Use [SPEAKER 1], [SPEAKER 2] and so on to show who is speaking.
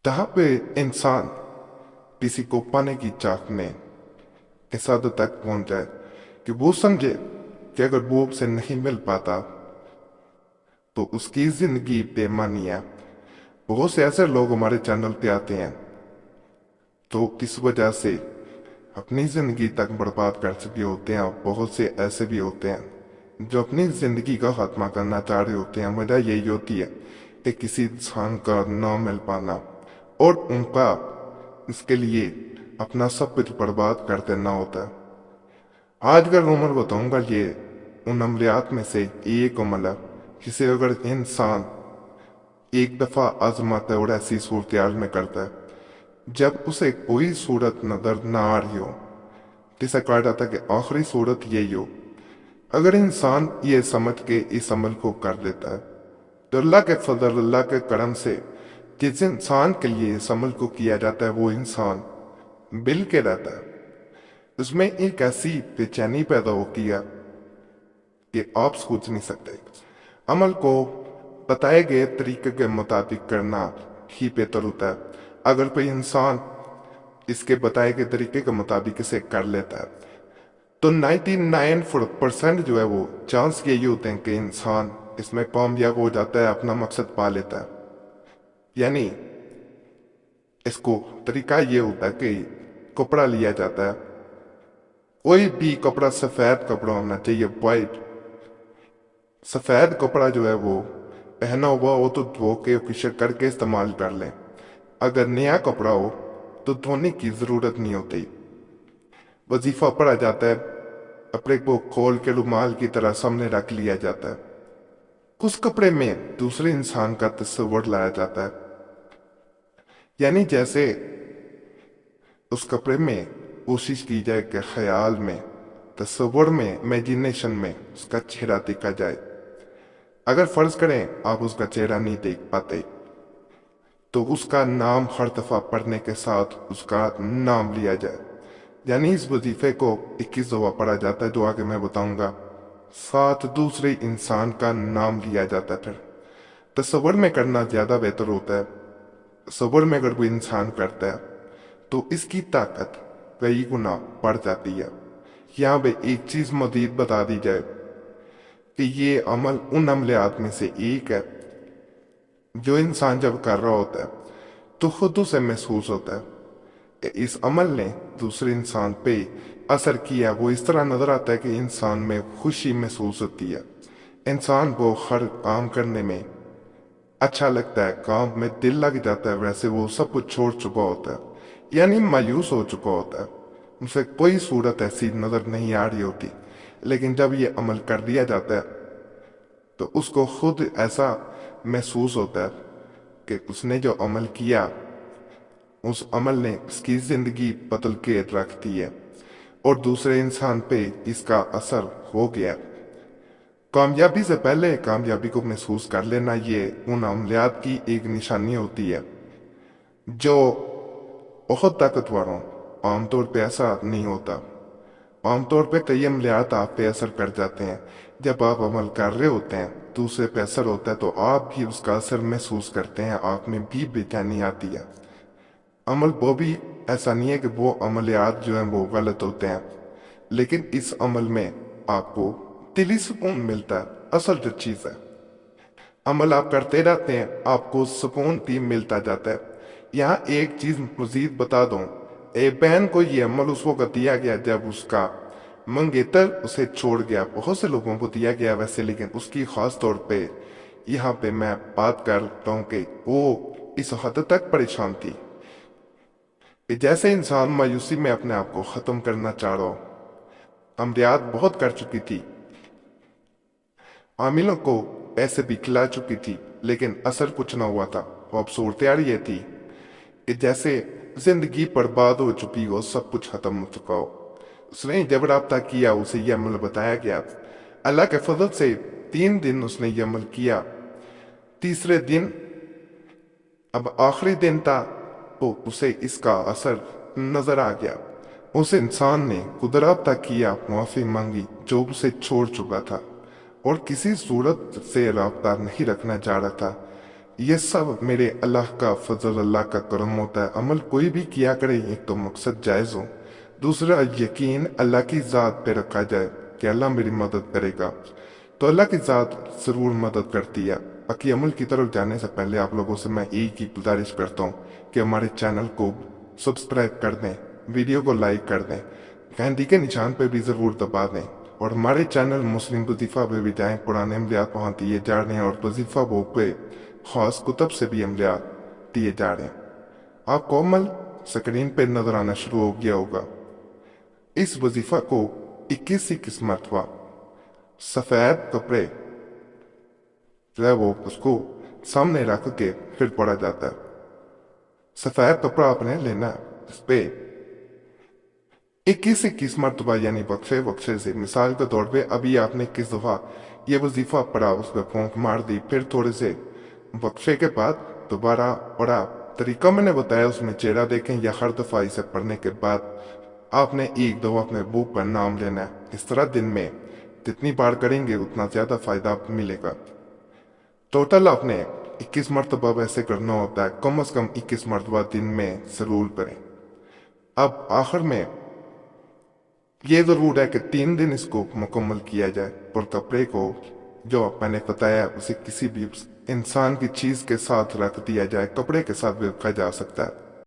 [SPEAKER 1] जहाँ पे इंसान किसी को पाने की चाह में इस हद तक पहुंच जाए कि वो समझे कि अगर वो उसे नहीं मिल पाता तो उसकी जिंदगी बेमानी है। बहुत से ऐसे लोग हमारे चैनल पे आते हैं तो किस वजह से अपनी जिंदगी तक बर्बाद कर चुके होते हैं, और बहुत से ऐसे भी होते हैं जो अपनी जिंदगी का खात्मा करना चाह रहे होते हैं। वजह यही होती है कि किसी इंसान का ना मिल पाना और उनका इसके लिए अपना सब कुछ बर्बाद कर देना होता है। आज का अमल बताऊंगा, ये उन अमलियात में से एक अमल है जिसे अगर इंसान एक दफा आजमाता है और ऐसी सूरत में करता है जब उसे कोई सूरत नजर ना आ रही हो, जिसे कहा जाता है कि आखिरी सूरत यही हो, अगर इंसान ये समझ के इस अमल को कर देता है तो अल्लाह के फजल, अल्लाह के करम से जिस इंसान के लिए इस अमल को किया जाता है वो इंसान बिल के रहता है। उसमें एक ऐसी बेचैनी पैदा होती है कि आप सोच नहीं सकते। अमल को बताए गए तरीके के मुताबिक करना ही बेहतर होता है। अगर कोई इंसान इसके बताए गए तरीके के मुताबिक इसे कर लेता है तो 99% जो है वो चांस यही होते हैं कि इंसान इसमें कामयाब हो जाता है, अपना मकसद पा लेता है। यानी इसको तरीका ये होता है कि कपड़ा लिया जाता है, कोई भी कपड़ा सफेद कपड़ा होना चाहिए, वाइट सफेद कपड़ा जो है वो पहना हुआ हो तो धो के फिशर करके इस्तेमाल कर लें। अगर नया कपड़ा हो तो धोने की जरूरत नहीं होती। वजीफा पढ़ा जाता है, कपड़े को खोल के रुमाल की तरह सामने रख लिया जाता है, उस कपड़े में दूसरे इंसान का तस्वीर लाया जाता है। यानी जैसे उस कपड़े में कोशिश की जाए कि ख्याल में, तस्वीर में, इमेजिनेशन में उसका चेहरा देखा जाए। अगर फर्ज करें आप उसका चेहरा नहीं देख पाते तो उसका नाम हर दफा पढ़ने के साथ उसका नाम लिया जाए। यानी इस वजीफे को 21 दफा पढ़ा जाता है जो आगे मैं बताऊंगा। साथ दूसरे इंसान का नाम लिया जाता है। फिर तस्वीर में करना ज्यादा बेहतर होता है। तस्वीर में अगर कोई इंसान करता है तो इसकी ताकत कई गुना बढ़ जाती है। यहाँ पे एक चीज मजीद बता दी जाए कि ये अमल उन अमलियात में से एक है जो इंसान जब कर रहा होता है तो खुद उसे महसूस होता है कि इस अमल ने दूसरे इंसान पे असर किया। वो इस तरह नजर आता है कि इंसान में खुशी महसूस होती है, इंसान को हर काम करने में अच्छा लगता है, काम में दिल लग जाता है। वैसे वो सब कुछ छोड़ चुका होता है, यानी मायूस हो चुका होता है, उसे कोई सूरत ऐसी नजर नहीं आ रही होती। लेकिन जब ये अमल कर दिया जाता है तो उसको खुद ऐसा महसूस होता है कि उसने जो अमल किया उस अमल ने उसकी जिंदगी बदल के रख दी है और दूसरे इंसान पे इसका असर हो गया। कामयाबी से पहले कामयाबी को महसूस कर लेना ये उन अमलियात की एक निशानी होती है जो बहुत ताकतवर हो। आमतौर पे ऐसा नहीं होता। आमतौर पे कई अमलियात आप पे असर कर जाते हैं। जब आप अमल कर रहे होते हैं दूसरे पे असर होता है तो आप भी उसका असर महसूस करते हैं, आप में भी बेचैनी आती है। अमल वो भी ऐसा नहीं है कि वो अमलियात जो हैं वो गलत होते हैं, लेकिन इस अमल में आपको दिली सुकून मिलता है। असल जो चीज है, अमल आप करते रहते हैं आपको सुकून भी मिलता जाता है। यहाँ एक चीज मजीद बता दूं, एक बहन को ये अमल उस वक्त दिया गया जब उसका मंगेतर उसे छोड़ गया। बहुत से लोगों को दिया गया वैसे, लेकिन उसकी खास तौर पे यहाँ पे मैं बात करता हूँ कि वो इस हद तक परेशान थी कि जैसे इंसान मायूसी में अपने आप को खत्म करना चाह रहा हो। अमलियात बहुत कर चुकी थी, आमिलों को पैसे भी खिला चुकी थी, लेकिन असर कुछ ना हुआ था। वो अब सूरत ये थी कि जैसे जिंदगी बर्बाद हो चुकी हो, सब कुछ खत्म हो चुका हो। उसने जब राब्ता किया उसे यह अमल बताया गया। अल्लाह के फजल से 3 दिन उसने यह अमल किया। तीसरे दिन अब आखिरी दिन था तो उसे इसका असर नजर आ गया। उस इंसान ने खुद राब्ता किया, माफी मांगी जो उसे छोड़ चुका था और किसी सूरत से राब्ता नहीं रखना चाह रहा था। یہ سب میرے اللہ کا فضل، اللہ کا کرم ہوتا ہے۔ عمل کوئی بھی کیا کرے، ایک تو مقصد جائز ہو، دوسرا یقین اللہ کی ذات پہ رکھا جائے کہ اللہ میری مدد کرے گا، تو اللہ کی ذات ضرور مدد کرتی ہے۔ باقی عمل کی طرف جانے سے پہلے آپ لوگوں سے میں ایک ہی گزارش کرتا ہوں کہ ہمارے چینل کو سبسکرائب کر دیں، ویڈیو کو لائک کر دیں، گھنٹی کے نشان پہ بھی ضرور دبا دیں، اور ہمارے چینل مسلم وظیفہ پہ بھی جائیں، قرآن املیات وہاں دیے جا رہے ہیں، اور وظیفہ وہ پہ خاص کتب سے بھی املیات دیے جا رہے ہیں۔ آپ کو عمل سکرین پہ نظر آنا شروع ہو گیا ہوگا۔ اس وظیفہ کو 21 مرتبہ سفید کپڑے جو ہے وہ اس کو سامنے رکھ کے پھر پڑھا جاتا ہے۔ سفید کپڑا آپ نے لینا ہے، اس پہ 21 مرتبہ یعنی وقفے سے، مثال کے طور پہ ابھی آپ نے 21 دفعہ یہ وظیفہ پڑھا، اس پہ پھونک مار دی، پھر تھوڑے سے وقفے کے بعد دوبارہ پڑھا۔ طریقہ میں نے بتایا، اس میں چہرہ دیکھیں، یا ہر دفعہ اسے پڑھنے کے بعد آپ نے ایک دفعہ اپنے بک پر نام لینا ہے۔ اس طرح دن میں جتنی بار کریں گے اتنا زیادہ فائدہ آپ کو ملے گا۔ ٹوٹل آپ نے 21 مرتبہ ویسے کرنا ہوتا ہے، کم از کم 21 مرتبہ دن میں ضرور کریں۔ اب آخر میں یہ ضرور ہے کہ 3 دن اس کو مکمل کیا جائے، اور کپڑے کو جو میں نے بتایا اسے کسی بھی انسان کی چیز کے ساتھ رکھ دیا جائے، کپڑے کے ساتھ بھی رکھا جا سکتا ہے۔